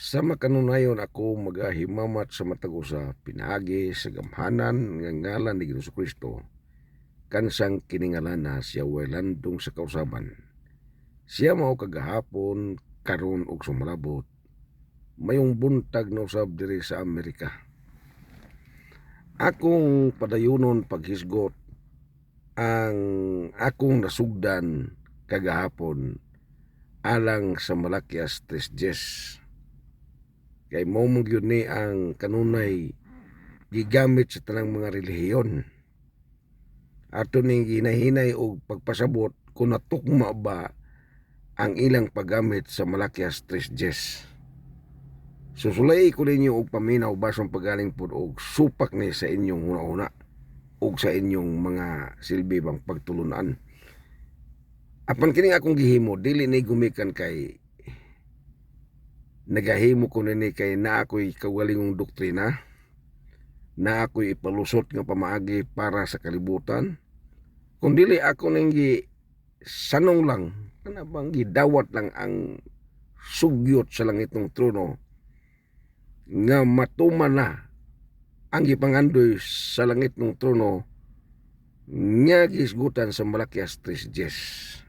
Sa makanunayon ako magahimamat sa matag usa pinaagi sa gamhanan nga ngalan ni Jesu-Kristo kansang kiningalana siya way landong sa kausaban. Siya mao kagahapon karon ug sumalabot mayong buntag na usab diri sa Amerika. Akong padayunon paghisgot ang akong nasugdan kagahapon alang sa Malakias 3:10. Kay mao mong gyud ni ang kanunay gigamit sa tanang mga relihiyon. Ato ning ginahinay og pagpasabot kung natukma ba ang ilang paggamit sa Malakias 3:10. Susulay ko ninyo og paminaw basong pagaling pod og supak ni sa inyong una-una og sa inyong mga silbi bang pagtulunan. Apan kining akong gihimo dili ni gumikan kay nagahimo ko nini kay na ako'y kawalingong doktrina, na ako'y ipalusot nga pamaagi para sa kalibutan, kundili ako nang sanong lang, kana bang gidawat lang ang sugyot sa langit ng trono, nga matuman na ang gipangandoy sa langit ng trono, nga gisgutan sa Malakias 3:10.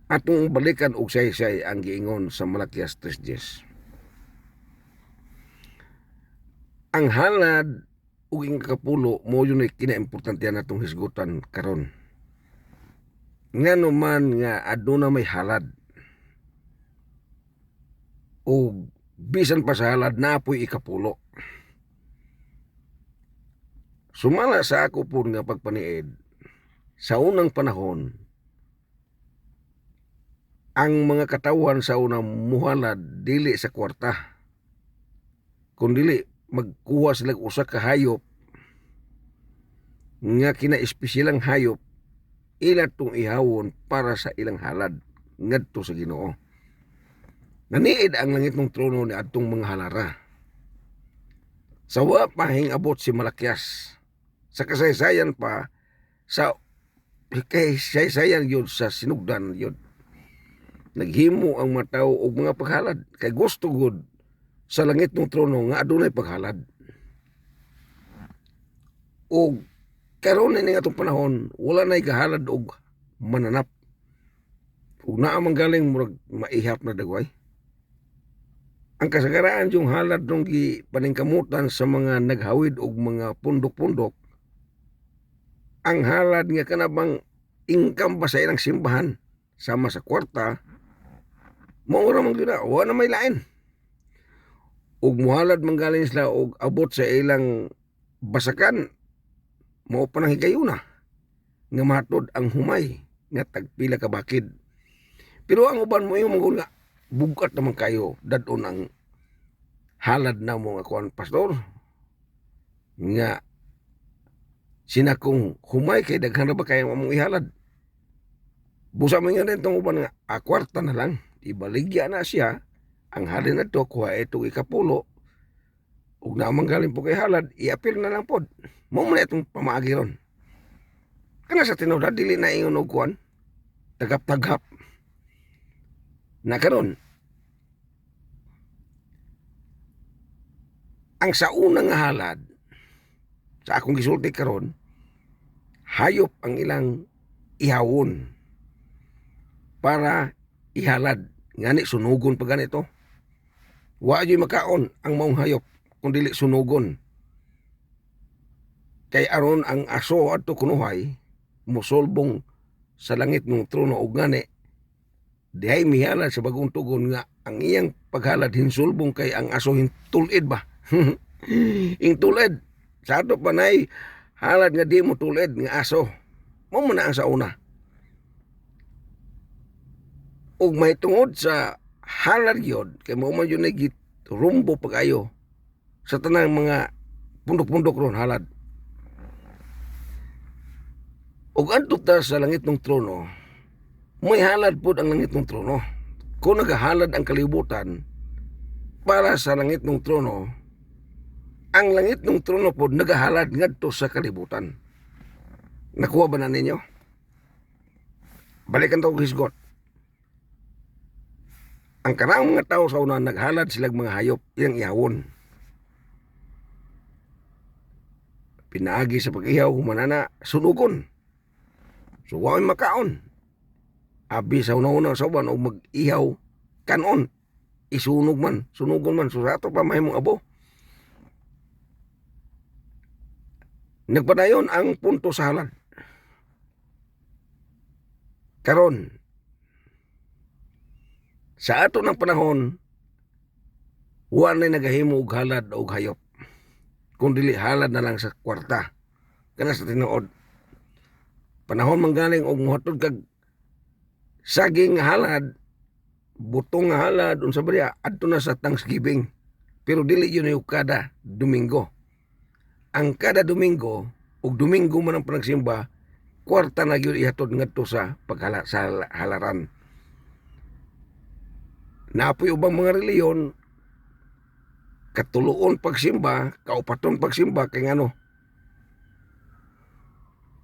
Atong balikan og say-say ang giingon sa Malakias 3:10. Ang halad ug ang kapulo mo yun ay kinaimportantehan natong hisgutan karon. Ngano man nga aduna may halad o bisan pa sa halad napoy ikapulo. Sumala sa ako po nga pagpaniid sa unang panahon, ang mga katawan sa unang muhalad dili sa kwarta, kundi magkuha sila usa ka hayop nga kinaespesyalang hayop ila tong ihawon para sa ilang halad ngadto sa Ginoo. Naniid ang langit ng trono ni adtong mga halara. Sawa pa abot si Malakias sa kasaysayan pa sa kasaysayan yun sa sinugdan yun. Naghimo ang mga tao og mga paghalad kay gusto gud sa langit ng trono nga adunay paghalad. Og karon ni atong panahon wala nay gahalad og mananap. Ug naa man galing murag maihap na dagway. Ang kasagaraan yung halad nung paningkamutan sa mga naghawid og mga pundok-pundok, ang halad nga kanabang income ba sa ilang simbahan sama sa kwarta, maura man gyud na wala may lain. Ug muhalad manggaling sila og abot sa ilang basakan, mao pa nang higayuna nga matod ang humay nga tagpila ka bakid. Pero ang uban mo yung nga bugat naman kayo dadon ang halad na mo nga kuan pastor nga sinakong humay kay daghan ra ba kay among ihalad. Busa man nga itong uban nga kwarta na lang ibaligya na siya ang halin na to kuha itong ikapulo ug naman galing po kay halad iapil na lang pod mo man itong pamaagi ron kana sa tinuod dili na ingon og kuan tagap-tagap na karon. Ang sa unang halad sa akong gisulti karon hayop ang ilang ihawon para ihalad ngani sunugon pa ganito. Wa jud makaon ang maong hayop kun dili sunugon. Kay aron ang aso adto kunuhay mosolbong sa langit ng trono og ngani dihay mihalad sa bagong tugon nga ang iyang paghalad hinsulbong kay ang aso hintulid ba. Hintulid sa ato panay halad nga di mo tulid nga aso mo man ang sa una. Ug may tungod sa halad yun, kay mo man yun rumbo pag-ayo sa tanang mga pundok-pundok ron halad. Ug adto ta sa langit ng trono, may halad pod ang langit ng trono. Kung nagahalad ang kalibutan para sa langit ng trono, ang langit ng trono pod nagahalad ngadto sa kalibutan. Nakuha ba na ninyo? Balikan to og hisgot. Ang karang mga tao sa una naghalad silang mga hayop, iyang ihawon. Pinaagi sa pag-ihaw, humanana, sunugon. So, huwag makaon. Abi sa una-una sa uban, o mag-ihaw, kanon. Isunog man, sunugon man. So, sa ato pa may mong abo. Nagpadayon ang punto sa halad. Karon, sa ato ng panahon, huwag na nagahimo og halad o hayop. Kung dili halad na lang sa kwarta. Kana sa tinuod. Panahon manggaling og muhatod kag saging nga halad, butong nga halad, unsa ba diya, adto na sa Thanksgiving. Pero dili yun yung kada Domingo. Ang kada Domingo, ug Domingo man ang panagsimba, kwarta na yun ihatod ngadto sa sa halaran. Naapoy ubang mga reliyon, katuloon pagsimba, kaupaton pagsimba, kay ano,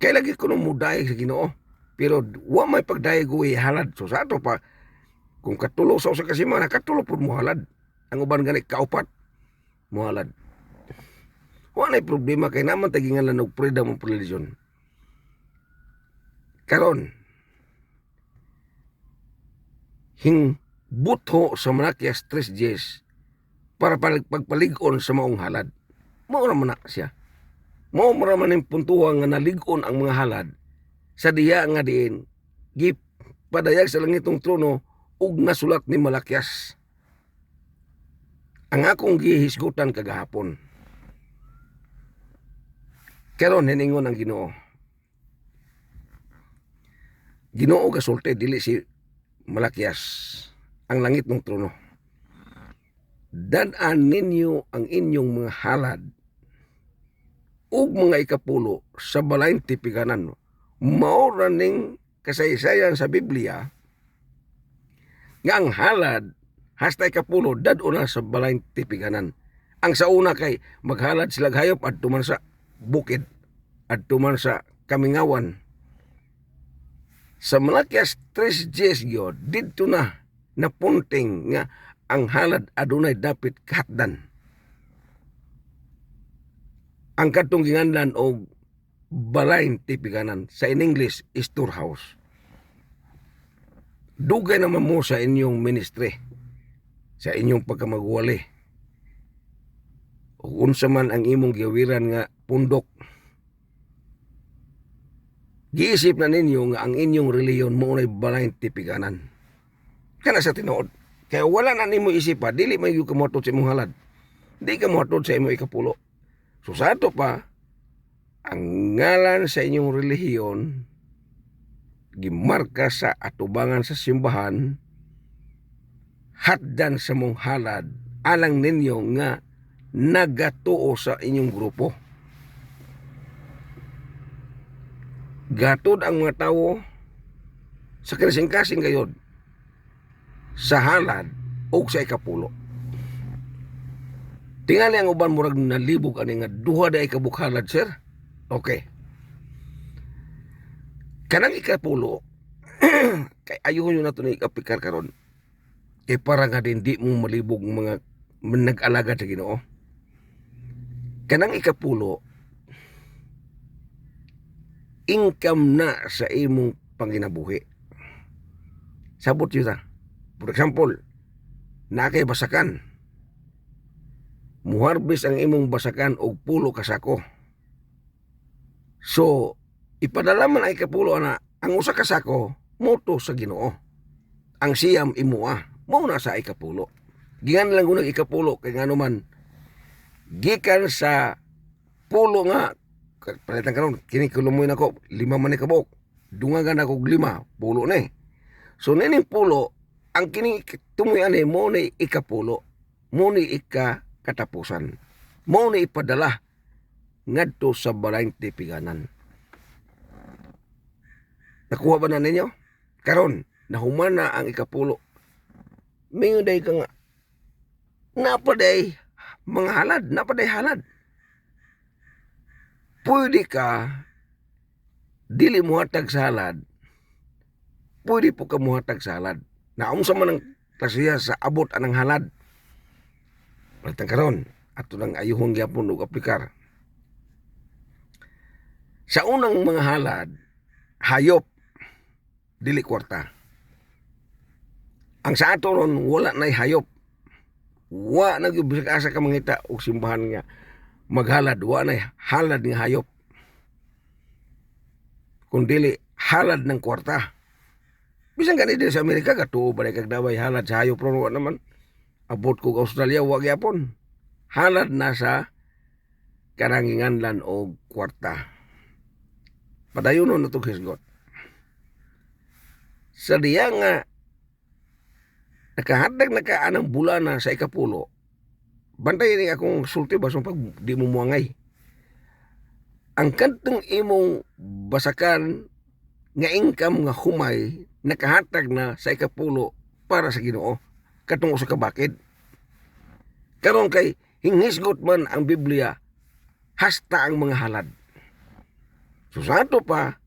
kay lagi ko nung muday sa Ginoo. Pero wa may pagdayo halad. So sa ato pa, kung katulo sa usa ka semana, katulo pud mo halad. Ang uban gani kaupat mo halad. Wa nay problema kay naman tagingan og freedom of religion. Karon, hing butho sa Malakias 3:10 para pagpalig-on sa maong halad. Mao ra man na siya. Mao ra man ang puntuhan nga nalig-on ang mga halad sa diya nga diin gipadayag sa langitong trono ug nasulat ni Malakias. Ang akong gihisgutan kagahapon. Karon hiningon ang Ginoo. Ginoo gasulti dili si Malakias ang langit ng trono. Dan-an ninyo ang inyong mga halad ug mga ikapulo sa balayng tipiganan. Mao ra ning kasaysayan sa Biblia nga ang halad hasta ikapulo dad-o na sa balayng tipiganan. Ang sa una kay maghalad sila hayop adto man sa bukid, adto man sa kamingawan. Sa Malakias 3:10 gyud didto na napunting nga ang halad adunay dapit kahatdan. Ang katong ginganlan og balayng tipiganan sa in English storehouse. Dugay naman mo sa inyong ministry, sa inyong pagkamagwali. O unsa man ang imong giwiran nga pundok. Giisip na ninyo nga ang inyong reliyon mo nay balayng tipiganan. Kana sa tinuod. Kaya wala na nimo isipa, dili may ka mohatod sa imong halad. Di ka mohatod sa imong ikapulo. So sa ato pa, ang ngalan sa inyong relihiyon, gimarka sa atubangan sa simbahan, hatdan sa mong halad, alang ninyo nga nagatuo sa inyong grupo. Gatod ang mga tao sa kasing-kasing gayod, sa halad o sa ikapulo. Tingali ang uban murag nalibog ani nga duha day kabukhalad, sir. Okay. Kanang ikapulo kay ayuhon yun nato ni ikapikar karon. Kay para nga din di mo malibog mga nag-alaga sa Ginoo. Kanang ikapulo income na sa imong panginabuhi. Sabot yun ta. For example, nakay basakan. Muharbis ang imong basakan og pulo ka sako. So, ipadala man ay kapulo ana, ang usa ka sako moto sa Ginoo. Ang siyam imuha, mao na sa ikapulo. Gingan lang unang ikapulo kay ngano man gikan sa pulo nga palitan karon kini kulumoy nako 5 man ni kabok. Dungagan ako 5, pulo na. So nining pulo ang kini tumuyan ni mo ni ikapulo, mo ni katapusan, mo ni ipadala ngadto sa balayng tipiganan. Nakuha ba na ninyo? Karon, nahuman na ang ikapulo. Mingon day ka nga, napaday mga halad, napaday halad. Pwede ka, dili mo hatag sa halad, pwede po ka mo hatag sa halad. Na unsa man ang ta siya sa abot anang halad. Matang karon ato nang ayuhon gyapon og aplikar. Sa unang mga halad, hayop dili kwarta. Ang sa ato ron wala nay hayop. Wa na gyud bisag asa ka mangita og simbahan nga maghalad, wa nay halad nga hayop. Kung dili halad ng kwarta. Bisan ganito sa Amerika katuo ba kag daway halad sa hayop ron wa naman. Abot ko Australia wa gyapon. Halad na sa karanginganlan o kwarta. Padayon na itong hisgot. Sa diya nga nakahatag na kaanang bulana sa ikapulo, bantay rin akong sulti basong pag di mo muangay. Ang kantong imong basakan nga income nga humay nakahatag na sa ikapulo para sa Ginoo katong usa ka bakid. Karon kay hinghisgot man ang Biblia hasta ang mga halad. So sa ato pa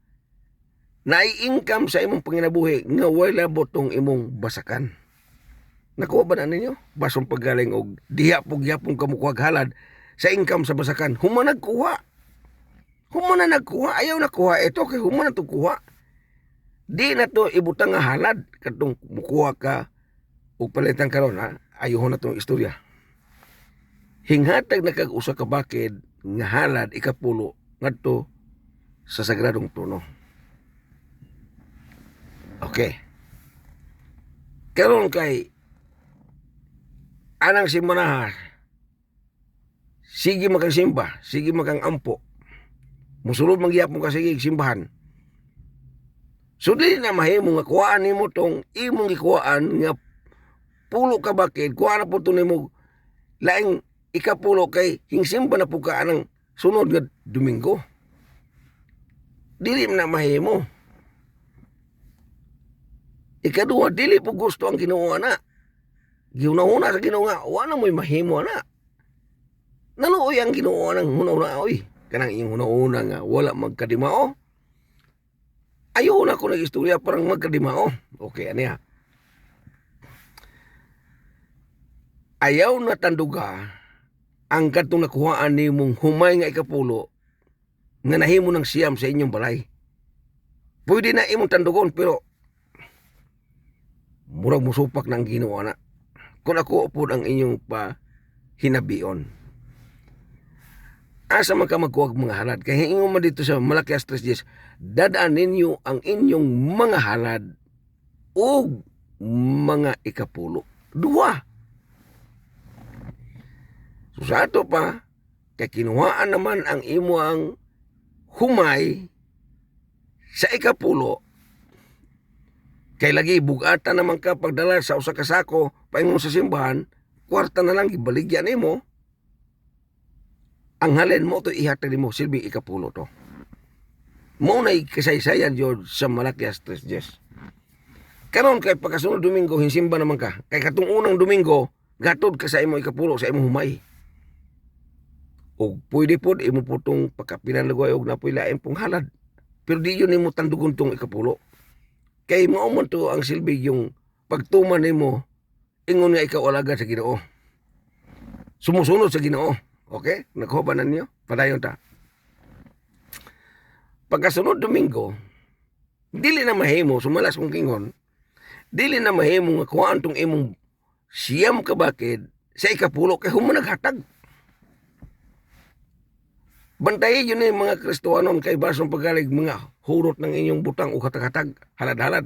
nai-income sa imong panginabuhi nga wala botong imong basakan. Nakuha ba na ninyo? Basong paggaling og diha pug-yapong kamukuhag halad sa income sa basakan. Human nagkuha. Human na nagkuha. Ayaw nakuha. Ito kay human na to kuha. Di na to ibutang nga halad. Katong mukuha ka o palitan karon ha. Ayaw na itong istorya. Hinghatag na kag-usa ka bakid nga halad ikapulo ngadto sa sagradong trono. Okay. Karon kay anang simanaha, sige makang simba, sige makang ampo. Musulod manggiyapon ka sige simbahan. So di na mahimo nga kuhaan nimo tong imong gikuhaan nga pulo ka bakid, kuhaan na po ito nimo laing ikapulo kay hingsimba na po ka anang sunod nga Domingo. Dili na mahimo. Ikaduha, dili po gusto ang Ginoo na. Giuna-una sa Ginoo nga, wala mo'y mahimo na. Naluoy ang Ginoo ng huna-una, oy. Kanang iyong huna-una nga, wala magkadimao. Ayaw na ko nag-istorya parang magkadimao. Okay, ano ya? Ayaw na tanduga ang katong nakuhaan ni mong humay nga ikapulo nga nahimo ng siyam sa inyong balay. Pwede na imong tandugon pero murag musupak ng Ginoo na. Kung ako po ang inyong hinabion. Asa man ka magkuwag mga halad. Kaya ingon man dito sa Malakias 3:10, dadaan ninyo ang inyong mga halad o mga ikapulo. Dua. So sa ato pa, kay kinuhaan naman ang imo ang humay sa ikapulo. Kay lagi bugatan naman ka pagdala sa usa ka sako paingon sa simbahan, kwarta na lang gibaligyan nimo. Ang halin mo to ihatag nimo silbi ikapulo to. Mao nay kasaysayan jud sa Malakias 3:10. Karon kay pagkasunod Domingo hinsimba naman ka. Kay katong unang Domingo gatod ka sa imo ikapulo sa imo humay. O pwede pod imo putong pagkapilan lugay og napoy lain pong halad. Pero di yun nimo tandugon tong ikapulo. Kay mao man to ang silbi yung pagtuman nimo ingon nga ikaw alagad sa Ginoo. Sumusunod sa Ginoo. Okay? Nakuha ba na niyo? Padayon ta. Pagkasunod Domingo, dili na mahimo, sumalas kong kingon, dili na mahimo nga kuhaan tong imong siyam ka bakid sa ikapulo kay human naghatag. Bantayin yun yung mga Kristohanon kay basong pagalig mga hurot ng inyong butang o katag-hatag, halad-halad.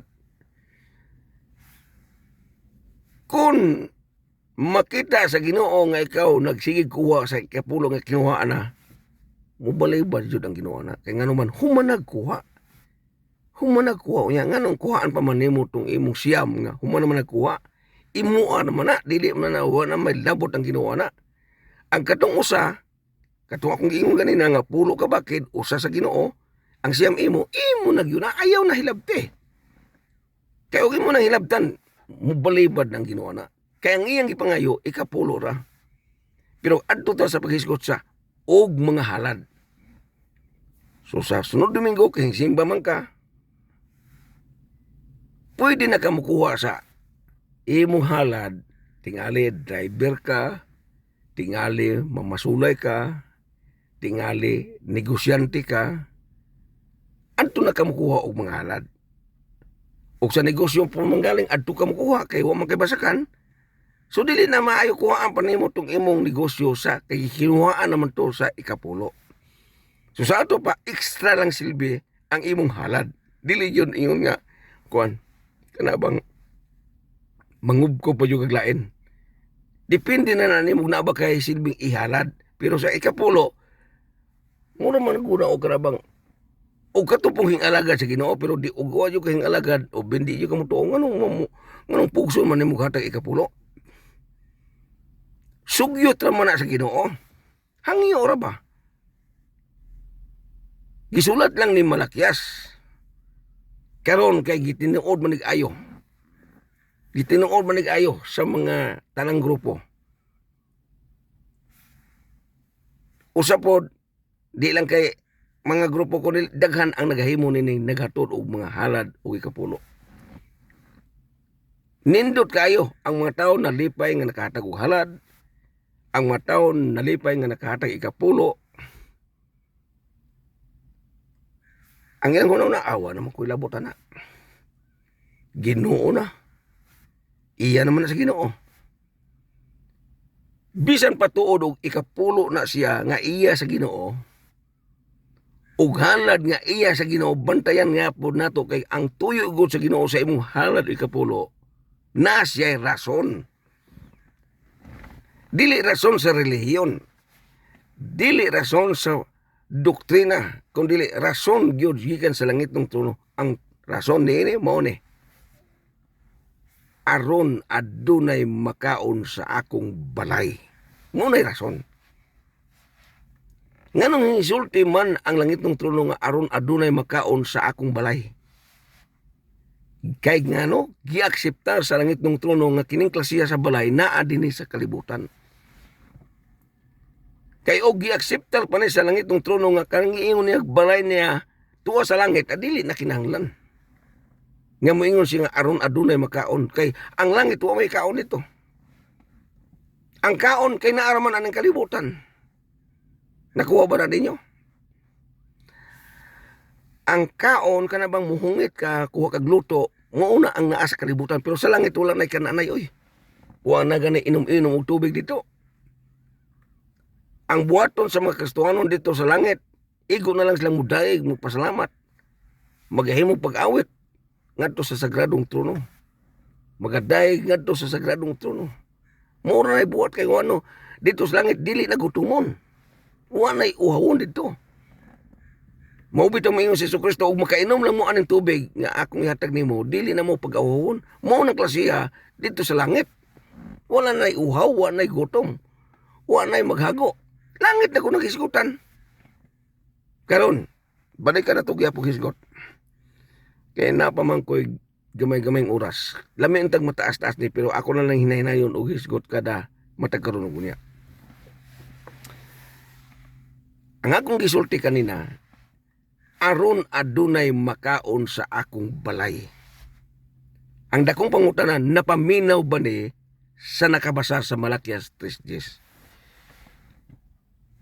Kung makita sa Ginoo nga ikaw nagsigig kuha sa ikapulo nga kinuha na, mubalay ba jud ang Ginoo na? Kay ngano man human nagkuha. Human nagkuha unya nganong kuhaan pa man nimo tong imong siyam nga human naman nagkuha. Imuha naman na dili man na wa na may labot ang Ginoo na. Ang katong usa katong akong giingon ganina nga pulo ka bakid usa sa Ginoo, ang siyam imo nagyuna ayaw na hilabte. Kay og imo nang hilabtan, mubalibad ng Ginoo na. Kaya ang iyang ipangayo ikapulo ra. Pero adto ta sa paghisgot sa og mga halad. So sa sunod Domingo kay simba man ka, pwede na ka mukuha sa imong halad, tingali driver ka, tingali mamasulay ka, tingali negosyante ka, adto na ka makuha og mga halad. O sa negosyo po manggaling, adto ka makuha, kay wa man kay basakan. So dili na maayo kuhaan pa nimo tong imong negosyo sa kay kinuhaan naman to sa ikapulo. So sa ato pa, extra lang silbi ang imong halad. Dili yun ingon nga, kuan, kanabang mangubko pa yung kaglain. Depende na nimo na ba kay silbing ihalad. Pero sa ikapulo, mura man guna o kanabang o katupong hingalagad sa Ginoo, pero di ugwa yung hingalagad o bindi yung kamutuong anong pugso man nimo hatag ikapulo. Sugyot ra man na sa Ginoo. Hangyo ra ba? Gisulat lang ni Malakias. Karon kay gitinuod man ayo. Gitinuod man ayo sa mga tanang grupo. Usapod, di lang kay mga grupo ko daghan ang nagahimo nini naghatod og mga halad o ikapulo. Nindot kayo ang mga tao nalipay nga nakahatag og halad, ang mga tao nalipay nga nakahatag ikapulo. Ang ilang kuno na awa naman ko'y labotan na. Ginoo na. Iya naman na sa Ginoo. Bisan patuod og ikapulo na siya nga iya sa Ginoo. Ug halad nga iya sa Ginoo, bantayan nga po nato kay ang tuyo gud sa Ginoo sa imong halad ikapulo. Na siya'y rason. Dili rason sa relihiyon. Dili rason sa doktrina, kundi rason gyud gikan sa langit ng trono. Ang rason niini mao ni aron adunay makaon sa akong balay. Mao nay rason. Nganong isulti man ang langit ng trono nga aron adunay makaon sa akong balay. Kay ngano giakseptar sa langit ng trono nga kining klasiya sa balay naa dinhi sa kalibutan. Kay og giakseptar pa ni sa langit ng trono nga kanang giingon niya balay niya tuwa sa langit adili na kinahanglan. Nga moingon siya nga aron adunay makaon kay ang langit wa may kaon nito. Ang kaon kay naa man anang kalibutan. Nakuha ba na ninyo? Ang kaon kana bang muhungit ka kuha kag luto mo una ang naa sa kalibutan pero sa langit wala nay kananay oy. Wa na gani inom-inom og tubig dito. Ang buhaton sa mga Kristohanon dito sa langit, igo na lang silang mudayeg, magpasalamat. Magahimong pag-awit ngadto sa sagradong trono. Magadayeg ngadto sa sagradong trono. Mura na buhat kay ano, dito sa langit, dili na gutumon. Wala na uhawon dito. Maubit ang mayon si Jesucristo, ug makainom lang mo aning tubig nga akong ihatag nimo, dili na mo pag-awon. Mao na klasiya dito sa langit. Wala na uhaw, wala na gutom. Wala na maghago. Langit na ko naghisgutan. Karon, balik ka na ito gyapong hisgot. Kaya napaman ko'y gamay-gamayng oras. Lami ang tag mataas-taas ni, pero ako na lang hinahinayon o hisgot kada matagkaroon ko niya. Ang akong gisulti kanina, aron adunay makaon sa akong balay. Ang dakong pangutanan, napaminaw ba ni sa nakabasa sa Malakias 3:10?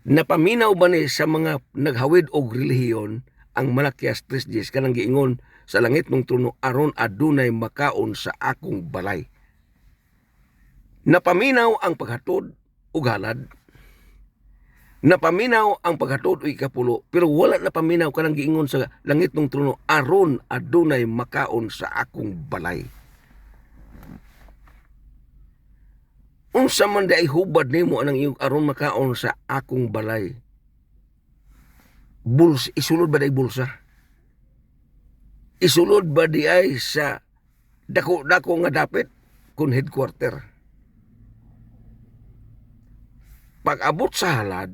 Napaminaw ba ni sa mga naghawid og relihiyon ang Malakias 3:10 kanang giingon sa langit ng trono aron adunay makaon sa akong balay? Napaminaw ang paghatod og halad. Napaminaw ang paghatod og ikapulo pero wala napaminaw kanang giingon sa langit ng trono aron adunay makaon sa akong balay. Unsa man day hubad nimo anang iyong aron makaon sa akong balay? Bulsa, isulod ba day bulsa? Isulod ba di ay sa dako-dako nga dapit kun headquarter? Pag-abot sa halad,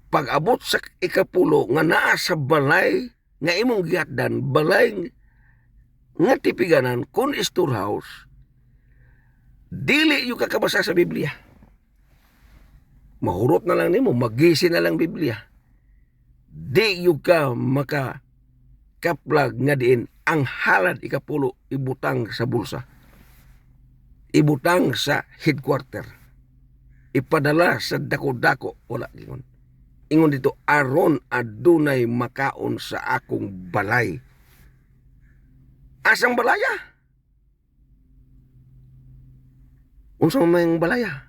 pag-abot sa ikapulo nga naa sa balay nga imong gihatdan, balay nga tipiganan kun storehouse, dili yung kakabasa sa Biblia. Mahurot na lang nimo, magisi na lang Biblia. Di yung ka makakaplag nga diin ang halad ikapulo ibutang sa bulsa. ibutang sa headquarter, ipadala sa dako-dako, wala gingon. Ingon dito, aron adunay makaon sa akong balay. Asang balaya? Unsa may balaya?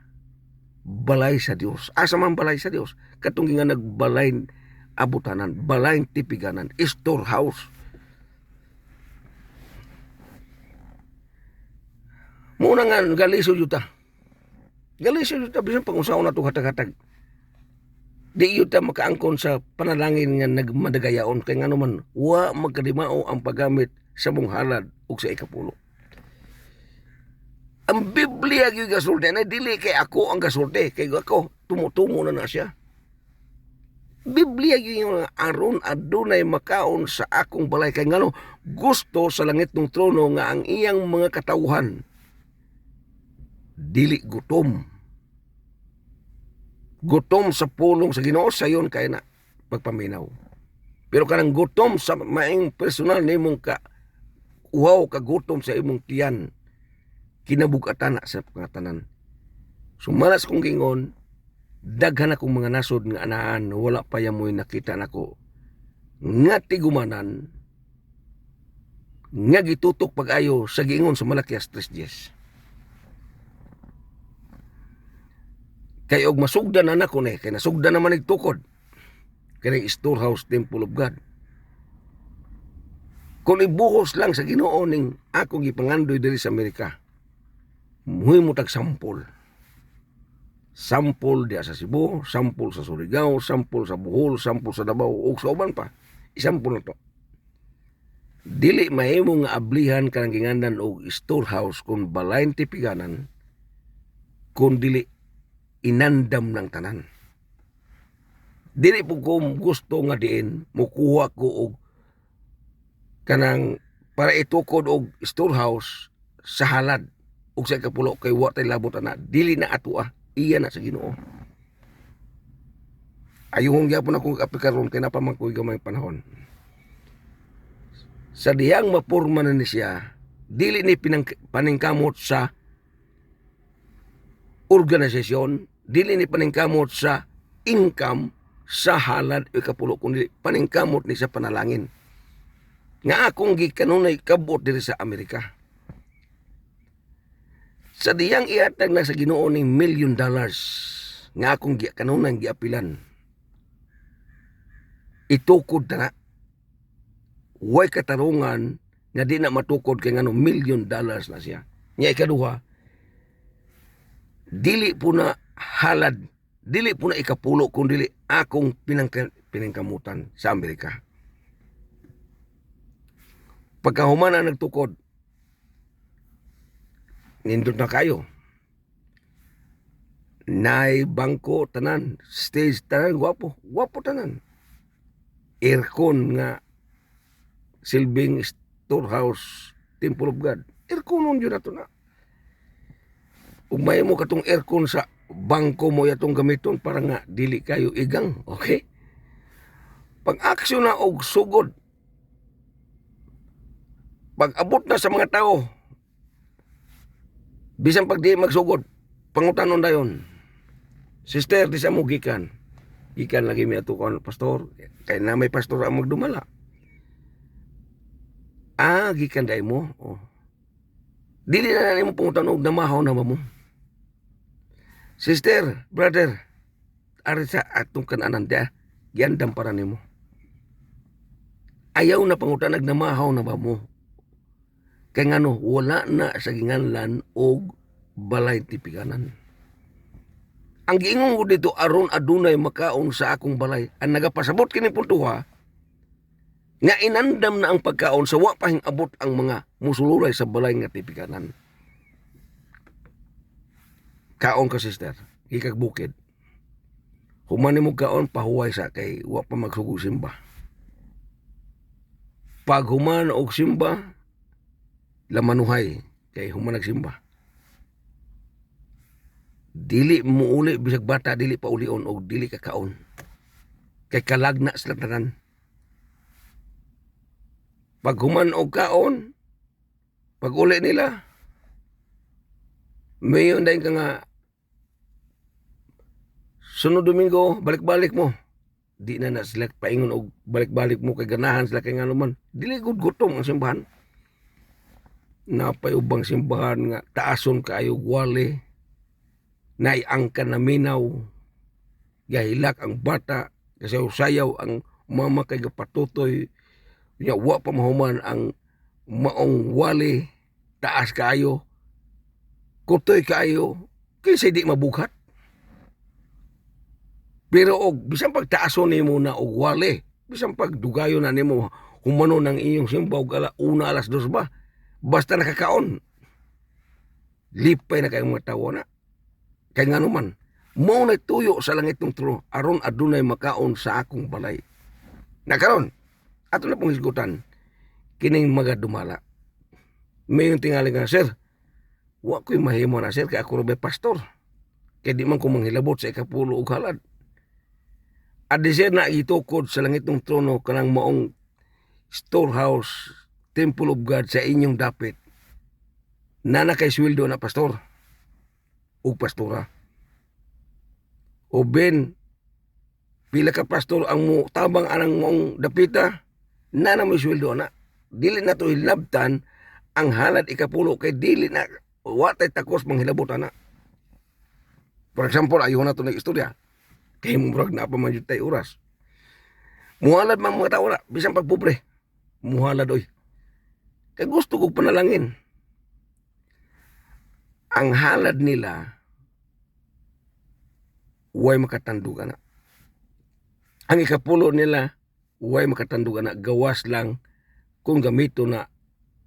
Balay sa Dios. Asa man balay sa Dios? Katong nga nagbalay abutanan, balay tipiganan, storehouse. Muna nga galiso yuta. Galiso yuta bisan pag unsaon nato hatag-hatag. Di yuta makaangkon sa panalangin nga nagmadagayaon kay ngano man wa magkadimao ang paggamit sa mong halad ug sa ikapulo. Ang Biblia gyud gasulti na dili kay ako ang gasulti kay ako tumutumo na siya. Biblia gyud yung aron adunay makaon sa akong balay kay ngano gusto sa langit ng trono nga ang iyang mga katawhan dili gutom. Gutom sa pulong sa Ginoo sayon kay na pagpaminaw. Pero kanang gutom sa maing personal nimong ka wow kagutom sa imong tiyan kinabugatan na sa pangatanan. Sumalas kong gingon, daghan akong mga nasod nga anaan, wala pa yamoy nakita nako nga tigumanan, nga gitutok pag-ayo sa giingon sa Malakias 3:10. Kay og masugdan na nako ni, kay nasugdan naman igtukod. Kay storehouse temple of God. Kung ibuhos lang sa Ginoo ning akong gipangandoy diri sa Amerika, muhi mo tag sampol. Sampol diya sa Cebu, sampol sa Surigao, sampol sa Bohol, sampol sa Davao, ug sa uban pa. Isampol na to. Dili mahimo nga ablihan kanang gingandan og storehouse kung balayn tipiganan, kung dili inandam ng tanan. Dili po ko gusto nga diin, mukuha ko og kanang para itukod og storehouse sa halad ug sa kapulo kay wa tay labot na dili na ato iya na sa Ginoo. Ayong gyapon ako kapikaron kay napamangkoy gamay panahon. Sa diyang mapurma na ni siya, dili ni paningkamot sa organisasyon, dili ni paningkamot sa income sa halad o kapulo kundi paningkamot ni sa panalangin. Nga akong gikanunay kabot diri sa Amerika. Sa diyang ihatag na sa Ginoo ning $1 million nga akong kanunang giapilan. Itukod na way katarungan nga di na matukod kay ngano $1 million na siya. Nya ikaduha, dili po na halad, dili po na ikapulo kung dili akong pinangkamutan sa Amerika. Pagkahuman na nagtukod, nindot na kayo. Nay bangko tanan, stage tanan, guwapo tanan. Aircon nga silbing storehouse temple of God. Aircon yun na to na. Ug may mo katong aircon sa bangko mo yatong gamiton para nga dili kayo igang, okay? Pag aksyon na og sugod, pag abot na sa mga tao, bisan pag di magsugod, pangutanon dayon. Sister, di sa mo gikan. Gikan lagi mi ato kon pastor, kay na may pastor ang magdumala. Gikan day mo. Oh. Dili na nimo pangutan og namahaw na mo. Sister, brother, ari sa atong kananan dia, giandam para nimo. Ayaw na pangutan namahaw na ba mo. Kay ngano wala na sa ginganlan og balay tipiganan. Ang giingon ko dito aron adunay makaon sa akong balay. Ang nagapasabot kini puntuha nga inandam na ang pagkaon sa wa pahing abot ang mga musululay sa balay nga tipiganan. Kaon ka sister, ikag bukid. Human mo kaon pahuway sa kay wa pa magsugod simba. Pag human og simba, lamanuhay kay human nagsimba. Dili mo uli bisag bata, dili pa ulion o dili ka kaon. Kay kalagna sila tanan. Pag human og kaon, pag uli nila, Mayon dahil ka nga sunod Domingo balik-balik mo. Di na sila paingon og balik-balik mo kay ganahan sila kay ngano man. Dili gud gutom ang simbahan. Napay ubang simbahan nga taason kaayo wali. Naiangkan na minaw. Gahilak ang bata kasi sayaw ang mama kay gapatutoy. Nya wa pa mahuman ang maong wali taas kaayo. Kutoy kaayo kaysa di mabukat. Pero og bisan pagtaason nimo na og wali, bisan pagdugayon na nimo humano ng iyong simbaw gala 1 alas 2 ba, basta nakakaon. Lipay na kayong mga tawo na. Kay ngano man, mao na tuyo sa langit ng trono aron adunay makaon sa akong balay. Nakaron, ato na pong hisgutan kining mga dumala. Mayong tingali nga, sir, wa ko'y mahimo na sir kay ako rin pastor. Kay di man ko manghilabot sa ikapulo og halad. Adisir na itukod sa langit ng trono kanang maong storehouse, temple of God sa inyong dapit. Nana kay sweldo na pastor o pastora. O ben, pila ka pastor ang mo tabang anang maong dapita, nana may sweldo na. Dili na to hilabtan ang halad ikapulo kay dili na watay takos manghilabot na. For example, ayaw na to na istorya. Kaya murag na pa man tay oras. Muhalad man mga tao na, bisan pagpobre. Muhalad oy. Kaya gusto kong panalangin. Ang halad nila, huwag makatandugan na. Ang ikapulo nila, huwag makatandugan na. Gawas lang kung gamito na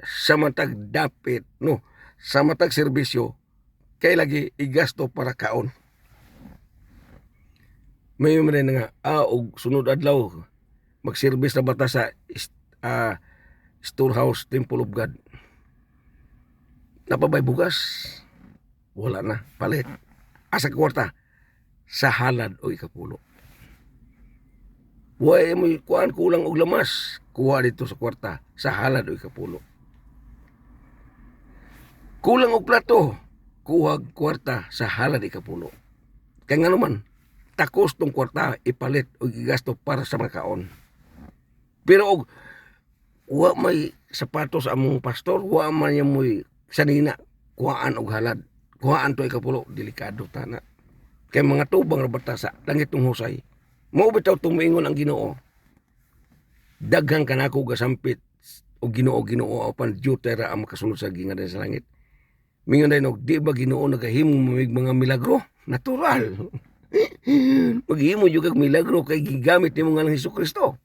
sa matag dapit, no, sa matag serbisyo, kay lagi igasto para kaon. May rin nga, og sunod adlaw, mag-service na bata sa storehouse, temple of God. Napabay bugas? Wala na, palit. Asa kwarta? Sa halad o ikapulo. Huwag mo kuhaan kulang og lamas, kuha dito sa kwarta, sa halad o ikapulo. Kulang og plato, kuha kwarta sa halad ikapulo. Kaya nga naman, takos tong kwarta ipalit o igasto para sa mga kaon. Pero og wa may sapatos among pastor, wa man yung mo'y sanina, kuhaan og halad. Kuhaan to ikapulo, delikado tana. Kay mga tubang rabata sa langit ng husay. Mao bitaw tumingon ang Ginoo. Daghang kanako gasampit og Ginoo apan jutera ang makasunod sa gingan sa langit. Mingon day og di ba Ginoo nagahimo mga milagro? Natural. Maghimo jud kag milagro kay gigamit nimo nga lang Hesukristo.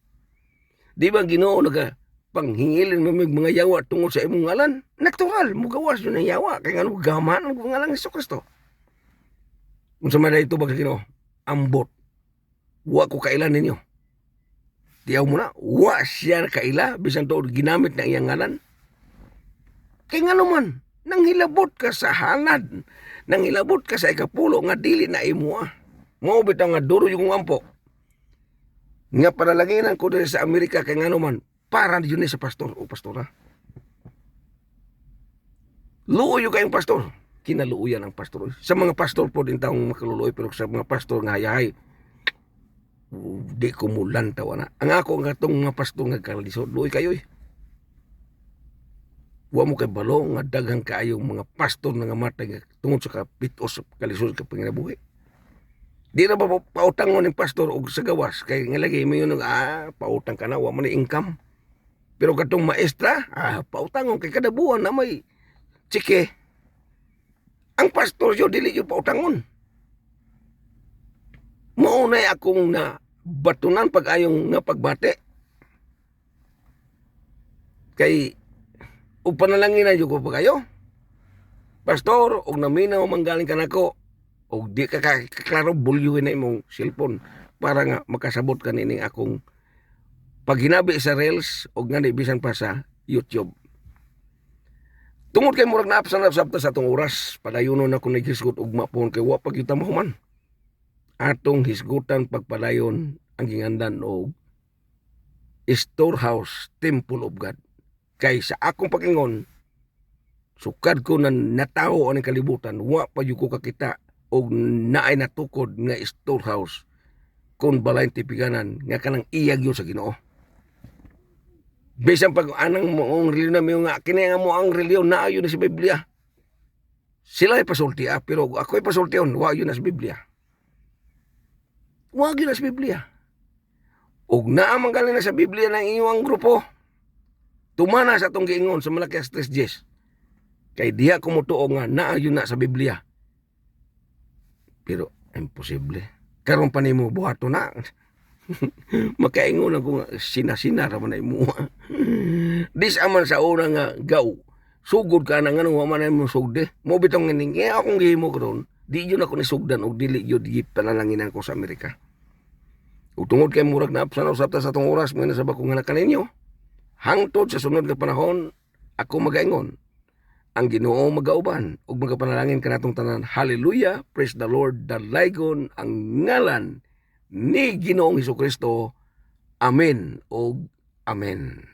Di ba Ginoo naga panghingilin mo mga yawa tungod sa imong ngalan? Natural, mugawas yun ang yawa kay ngano gaman ang ngalan Hesukristo. Unsa man ito ba Ginoo? Ambot. Wa ko kailan ninyo. Diyaw mo na, wa siya kaila bisan to ginamit na iyang ngalan. Kay ngano man nanghilabot ka sa halad, nanghilabot ka sa ikapulo nga dili na imo. Mao bitaw nga duro yung ampo. Nga panalanginan ko diri sa Amerika kay ngano man para yun sa pastor o pastora. Luoy kayong pastor. Kinaluoyan ang pastor. Sa mga pastor po din taong makaluluoy pero sa mga pastor nga hayahay di ko mulan tawa na. Ang ako nga itong mga pastor nga kalisod luoy kayo Wa mo kay balo nga daghang kaayong mga pastor nga matay nga tungod sa kapitos kalisod ka panginabuhi. Di na ba pautang mo ng pastor og sa gawas kay nga lagi mo yun pautang ka na wa man income. Pero katong maestra pautangon kay kada buwan na may tsike. Ang pastor yo dili yo pautangon. Mao na akong na batunan pag-ayong nga pagbate. Kay ug panalanginan yo ko pa kayo. Pastor, og naminaw manggaling ka nako og di ka klaro bulyuhin na imong cellphone para nga makasabot ka nining akong paghinabi sa Reels og nga bisan pa sa YouTube. Tungod kay murag naapsan sa atong oras, padayunon na kung naghisgot og mapon kay wa pag kita mahuman. Atong hisgutan pagpadayon ang gingandan og storehouse, temple of God. Kay sa akong pakingon, Sukad ko na natawo ang kalibutan, wa pa yung ko kakita o naay natukod nga storehouse kung balay tipiganan nga kanang iyag yun sa Ginoo. Bisan pag anang moong reliyon na nga kini nga mo ang reliyon na ayon na sa Biblia. Sila ay pasulti pero ako ay pasultiyon, wa yun na sa Biblia. Wa yun na sa Biblia. Og naamang galing na sa Biblia ng inyong grupo. Tumana sa atong giingon sa Malakias 3:10. Kay diha kumutuo nga naayon na sa Biblia. Pero imposible. Karon pa nimo buhato na. Makaingon ako nga sina-sina ra man imo. Dis aman sa una nga gaw. Sugod ka na nga nung man mo sugde. Mo bitong ngini akong gihimo karon. Di yun ako nisugdan og dili yun di panalanginan ko sa Amerika. Ug tungod kay murag na apsan usab ta sa tong oras mo na sa bakong nga kaninyo. Hangtod sa sunod nga panahon ako magaingon. Ang Ginoo magauban ug magapanalangin kanatong tanan. Hallelujah, praise the Lord, dalaygon ang ngalan ni Ginoong Hesukristo. Amen ug amen.